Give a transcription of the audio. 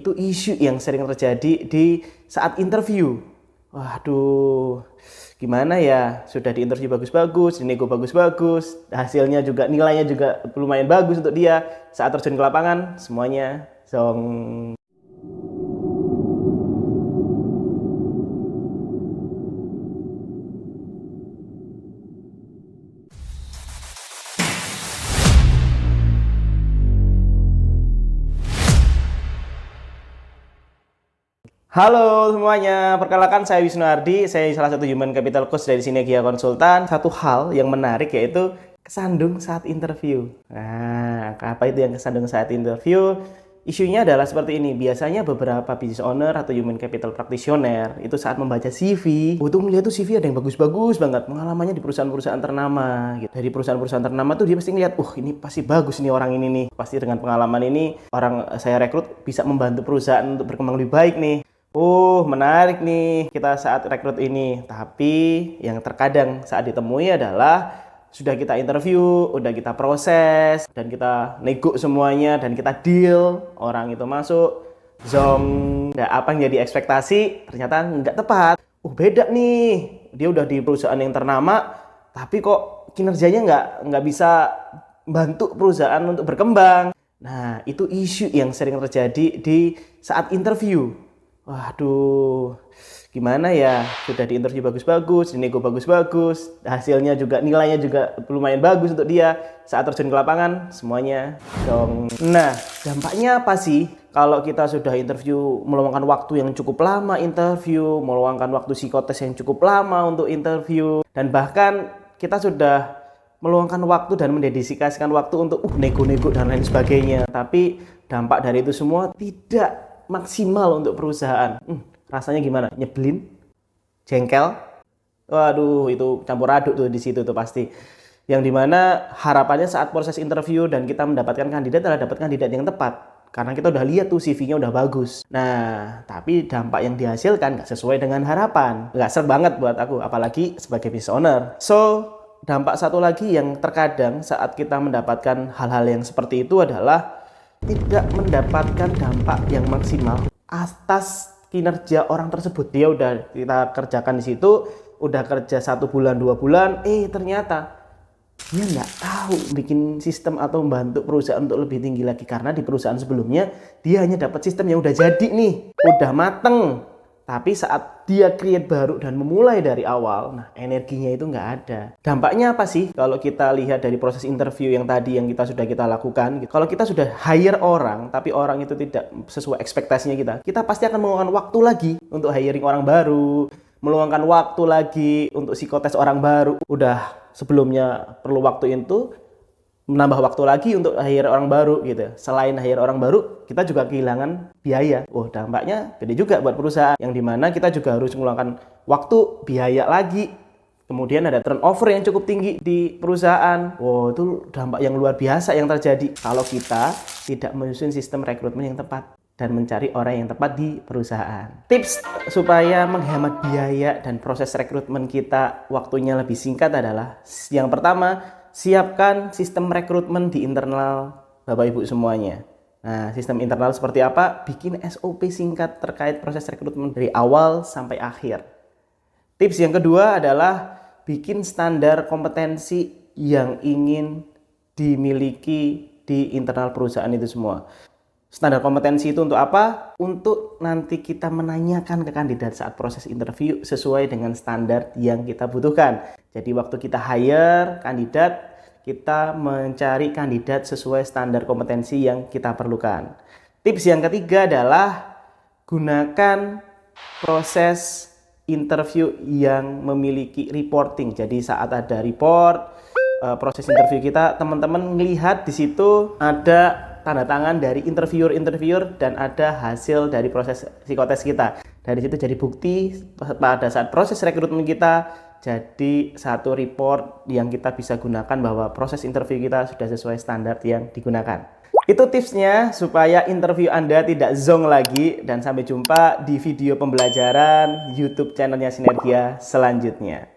itu isu yang sering terjadi di saat interview. Waduh, gimana ya? Sudah diinterview bagus-bagus, dinego bagus-bagus, hasilnya juga, nilainya juga lumayan bagus untuk dia. Saat terjun ke lapangan, semuanya zong. Halo semuanya, perkenalkan saya Wisnu Ardi, saya salah satu Human Capital Coach dari Sinergia Konsultan. Satu hal yang menarik yaitu kesandung saat interview. Nah, apa itu yang kesandung saat interview? Isunya adalah seperti ini, biasanya beberapa business owner atau Human Capital Practitioner itu saat membaca CV, itu melihat tuh CV ada yang bagus-bagus banget, pengalamannya di perusahaan-perusahaan ternama gitu. Dari perusahaan-perusahaan ternama tuh dia pasti ngeliat, ini pasti bagus nih orang ini nih, pasti dengan pengalaman ini orang saya rekrut bisa membantu perusahaan untuk berkembang lebih baik nih. Menarik nih kita saat rekrut ini. Tapi yang terkadang saat ditemui adalah sudah kita interview, udah kita proses, dan kita nego semuanya, dan kita deal, orang itu masuk, zong. Nah, apa yang jadi ekspektasi ternyata nggak tepat. Beda nih, dia udah di perusahaan yang ternama, tapi kok kinerjanya nggak bisa bantu perusahaan untuk berkembang. Nah, itu isu yang sering terjadi di saat interview. Waduh, gimana ya? Sudah diinterview bagus-bagus, dinego bagus-bagus, hasilnya juga, nilainya juga lumayan bagus untuk dia. Saat terjun ke lapangan, semuanya dong. Nah, dampaknya apa sih? Kalau kita sudah interview, meluangkan waktu yang cukup lama interview, meluangkan waktu psikotes yang cukup lama untuk interview, dan bahkan kita sudah meluangkan waktu dan mendedikasikan waktu untuk nego-nego dan lain sebagainya. Tapi dampak dari itu semua tidak maksimal untuk perusahaan. Rasanya gimana? Nyebelin? Jengkel? Waduh, itu campur aduk tuh di situ tuh pasti. Yang dimana harapannya saat proses interview dan kita mendapatkan kandidat adalah dapat kandidat yang tepat. Karena kita udah lihat tuh CV-nya udah bagus. Nah, tapi dampak yang dihasilkan nggak sesuai dengan harapan. Nggak ser banget buat aku, apalagi sebagai business owner. So, dampak satu lagi yang terkadang saat kita mendapatkan hal-hal yang seperti itu adalah tidak mendapatkan dampak yang maksimal atas kinerja orang tersebut. Dia udah kita kerjakan di situ, udah kerja 1 bulan 2 bulan, ternyata dia nggak tahu bikin sistem atau membantu perusahaan untuk lebih tinggi lagi, karena di perusahaan sebelumnya dia hanya dapat sistem yang udah jadi nih, udah mateng. Tapi saat dia create baru dan memulai dari awal, nah energinya itu nggak ada. Dampaknya apa sih kalau kita lihat dari proses interview yang tadi yang kita lakukan? Kalau kita sudah hire orang, tapi orang itu tidak sesuai ekspektasinya kita pasti akan meluangkan waktu lagi untuk hiring orang baru, meluangkan waktu lagi untuk psikotes orang baru. Udah sebelumnya perlu waktu itu, menambah waktu lagi untuk hire orang baru gitu. Selain hire orang baru, kita juga kehilangan biaya. Dampaknya gede juga buat perusahaan. Yang dimana kita juga harus mengeluarkan waktu, biaya lagi. Kemudian ada turnover yang cukup tinggi di perusahaan. Itu dampak yang luar biasa yang terjadi kalau kita tidak menyusun sistem rekrutmen yang tepat dan mencari orang yang tepat di perusahaan. Tips supaya menghemat biaya dan proses rekrutmen kita waktunya lebih singkat adalah yang pertama, siapkan sistem rekrutmen di internal Bapak Ibu semuanya. Nah, sistem internal seperti apa? Bikin SOP singkat terkait proses rekrutmen dari awal sampai akhir. Tips yang kedua adalah bikin standar kompetensi yang ingin dimiliki di internal perusahaan itu semua. Standar kompetensi itu untuk apa? Untuk nanti kita menanyakan ke kandidat saat proses interview sesuai dengan standar yang kita butuhkan. Jadi waktu kita hire kandidat, kita mencari kandidat sesuai standar kompetensi yang kita perlukan. Tips yang ketiga adalah gunakan proses interview yang memiliki reporting. Jadi saat ada report, proses interview kita, teman-teman melihat di situ ada tanda tangan dari interviewer dan ada hasil dari proses psikotes kita. Dari situ jadi bukti pada saat proses rekrutmen kita, jadi satu report yang kita bisa gunakan bahwa proses interview kita sudah sesuai standar yang digunakan. Itu tipsnya supaya interview Anda tidak zong lagi, dan sampai jumpa di video pembelajaran YouTube channelnya Sinergia selanjutnya.